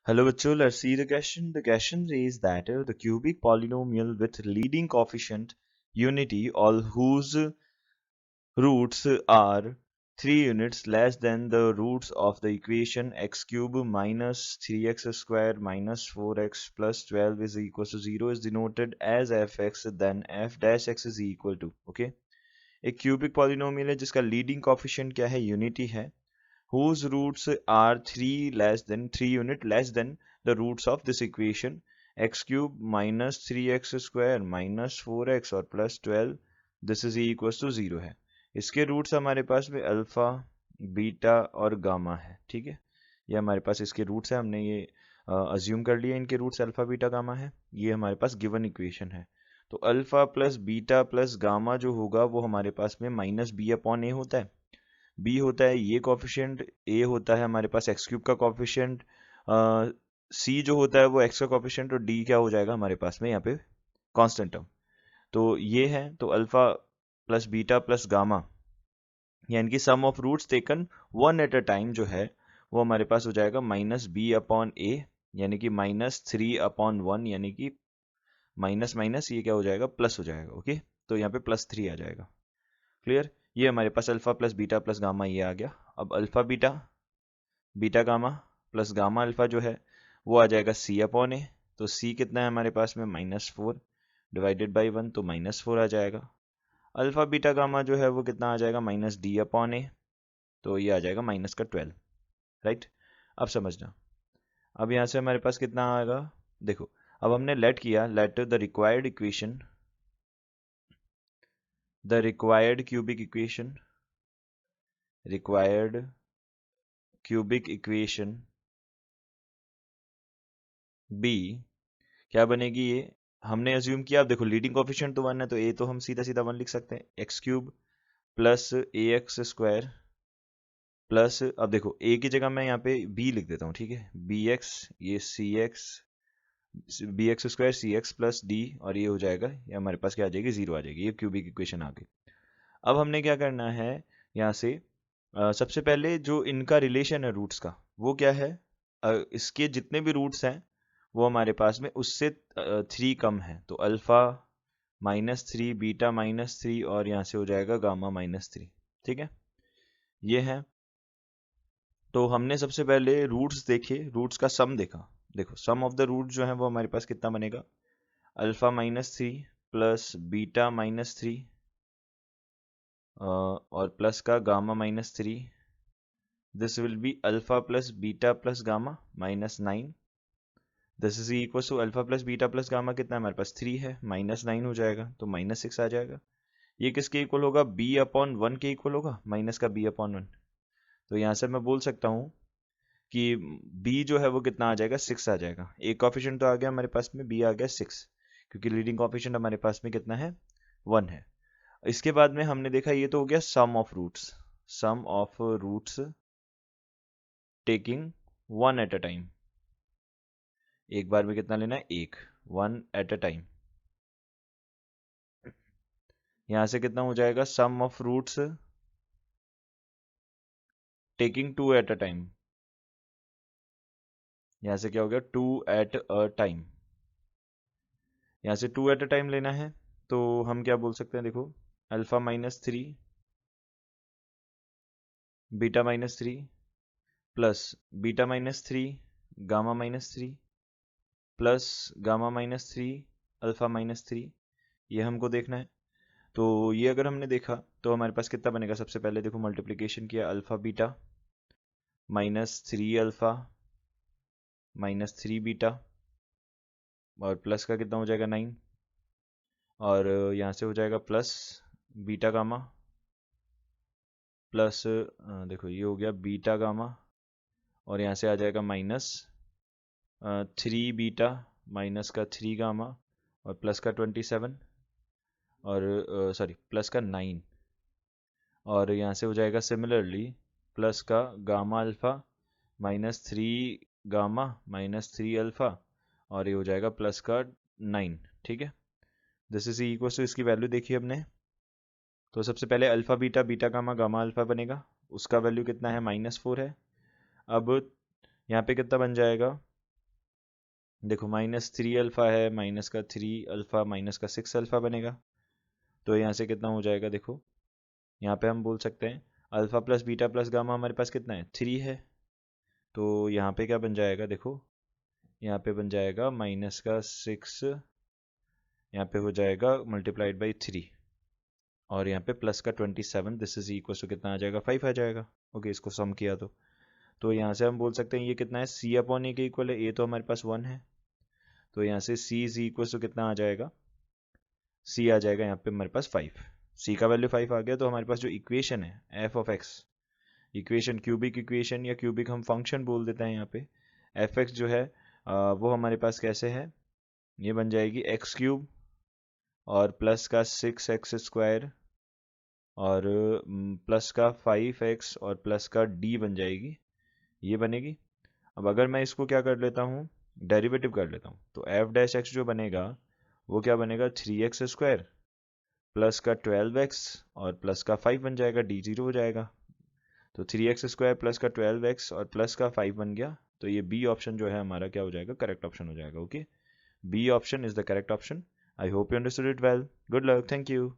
Hello bachcho, let's see the question. The question says that the cubic polynomial with leading coefficient unity all whose roots are 3 units less than the roots of the equation x cube minus 3x square minus 4x plus 12 is equal to 0 is denoted as fx, then f dash x is equal to, okay, एक cubic polynomial है जिसका leading coefficient क्या है, unity है, whose roots are 3 unit less than the roots of this equation x cube minus 3x square minus 4x और plus 12 this is equals to 0 है। इसके roots हमारे पास में अल्फा बीटा और गामा है, ठीक है, ये हमारे पास इसके रूट्स है, हमने ये अज्यूम कर लिया इनके रूट्स अल्फा बीटा गामा है, ये हमारे पास गिवन इक्वेशन है। तो alpha plus beta plus gamma जो होगा वो हमारे पास में माइनस बी अपॉन ए होता है, बी होता है ये कॉफिशिएंट, ए होता है हमारे पास एक्स क्यूब का कॉफिशिएंट, सी जो होता है वो एक्स का कॉफिशिएंट और डी क्या हो जाएगा हमारे पास में यहाँ पे कांस्टेंट टर्म। तो ये है, तो alpha plus beta plus gamma यानी कि sum of roots taken one at a time जो है वो हमारे पास हो जाएगा माइनस बी अपॉन ए यानी कि माइनस 3/1 यानी कि माइनस माइनस ये क्या हो जाएगा प्लस हो जाएगा, ओके, तो यहाँ पे +3 आ जाएगा। क्लियर, ये हमारे पास alpha plus beta plus gamma ये आ गया। अब alpha beta beta gamma plus gamma alpha जो है वो आ जाएगा सी अपॉन ए, तो सी कितना है हमारे पास में -4 डिवाइडेड बाई 1 तो -4 आ जाएगा। अल्फा बीटा गामा जो है वो कितना आ जाएगा माइनस डी अपॉन ए, तो ये आ जाएगा माइनस का 12, राइट। अब समझना, अब यहाँ से हमारे पास कितना आएगा, देखो अब हमने लेट किया, let the required equation, the required cubic equation, required cubic equation be क्या बनेगी, ये हमने अज्यूम किया। अब देखो लीडिंग कोफिशिएंट तो 1 है तो ए तो हम सीधा सीधा 1 लिख सकते हैं, एक्स क्यूब प्लस ए एक्स स्क्वायर प्लस, अब देखो ए की जगह मैं यहाँ पे बी लिख देता हूँ, ठीक है, बी एक्स, ये सी एक्स, बी एक्स स्क्वायर सी एक्स प्लस डी और ये हो जाएगा, ये हमारे पास क्या आ जाएगी 0 आ जाएगी, ये क्यूबिक इक्वेशन आ गई। अब हमने क्या करना है यहाँ से, सबसे पहले जो इनका रिलेशन है रूट्स का वो क्या है, इसके जितने भी रूट्स हैं वो हमारे पास में उससे 3 कम है, तो अल्फा -3 बीटा -3 और यहाँ से हो जाएगा गामा -3, ठीक है, ये है। तो हमने सबसे पहले रूट्स देखे, रूट्स का सम देखा, देखो सम ऑफ द रूट जो है वो हमारे पास कितना बनेगा, अल्फा -3 प्लस बीटा -3 और प्लस का gamma -3, this will be alpha plus beta plus gamma -9, this is equal to alpha plus beta plus gamma कितना है हमारे पास 3 है, -9 हो जाएगा तो -6 आ जाएगा। ये किसके इक्वल होगा, b अपॉन 1 के इक्वल होगा, माइनस का b अपॉन 1, तो यहाँ से मैं बोल सकता हूँ कि b जो है वो कितना आ जाएगा 6 आ जाएगा। एक कॉफिशिएंट तो आ गया हमारे पास में, b आ गया 6 क्योंकि लीडिंग कॉफिशिएंट हमारे पास में कितना है 1 है। इसके बाद में हमने देखा ये तो हो गया sum of roots, sum of roots taking 1 at a time, एक बार में कितना लेना है 1, 1 एट अ टाइम। यहाँ से कितना हो जाएगा sum of roots taking 2 at a time, यहाँ से क्या हो गया 2 एट अ टाइम, यहाँ से 2 एट अ टाइम लेना है तो हम क्या बोल सकते हैं, देखो alpha -3 beta -3 plus beta -3 gamma -3 plus gamma -3 alpha -3, ये हमको देखना है। तो ये अगर हमने देखा तो हमारे पास कितना बनेगा, सबसे पहले देखो मल्टीप्लिकेशन किया, अल्फा बीटा -3 अल्फा -3 बीटा और प्लस का कितना हो जाएगा 9 और यहाँ से हो जाएगा प्लस बीटा गामा प्लस, देखो ये हो गया बीटा गामा और यहाँ से आ जाएगा -3 बीटा माइनस का 3 गामा और प्लस का 27 और सॉरी प्लस का 9 और यहाँ से हो जाएगा सिमिलरली प्लस का गामा अल्फा -3 गामा -3 अल्फा और ये हो जाएगा प्लस का 9, ठीक है। दिस इज इक्वल टू, इसकी वैल्यू देखिए हमने, तो सबसे पहले alpha beta beta gamma gamma alpha बनेगा, उसका वैल्यू कितना है -4 है। अब यहाँ पे कितना बन जाएगा देखो -3 अल्फ़ा है, माइनस का 3 अल्फ़ा माइनस का 6 अल्फ़ा बनेगा। तो यहाँ से कितना हो जाएगा, देखो यहाँ पे हम बोल सकते हैं alpha plus beta plus gamma हमारे पास कितना है, 3 है। तो यहाँ पे क्या बन जाएगा, देखो यहाँ पे बन जाएगा -का 6, यहाँ पे हो जाएगा मल्टीप्लाइड बाई 3, और यहाँ पे प्लस का 27, दिस इज इक्वल टू कितना आ जाएगा, 5 आ जाएगा। ओके, इसको सम किया तो यहाँ से हम बोल सकते हैं ये कितना है, c अपॉन ए के इक्वल है। ए तो हमारे पास 1 है, तो यहाँ से c इज इक्वल टू कितना आ जाएगा, c आ जाएगा यहाँ पे हमारे पास 5। c का वैल्यू 5 आ गया, तो हमारे पास जो इक्वेशन है f of x, equation cubic equation या क्यूबिक हम फंक्शन बोल देते हैं यहाँ पे, एफ एक्स जो है वो हमारे पास कैसे है, ये बन जाएगी एक्स क्यूब और प्लस का 6x² और प्लस का 5x और प्लस का d बन जाएगी, ये बनेगी। अब अगर मैं इसको क्या कर लेता हूँ, डेरिवेटिव कर लेता हूँ, तो एफ डैश एक्स जो बनेगा वो क्या बनेगा, 3x² प्लस का 12x और प्लस का 5 बन जाएगा, डी 0 हो जाएगा। तो 3x² प्लस का 12x और प्लस का 5 बन गया। तो ये बी ऑप्शन जो है हमारा क्या हो जाएगा, करेक्ट ऑप्शन हो जाएगा। Okay, B option is the correct option. I hope you understood it well. Good luck, thank you.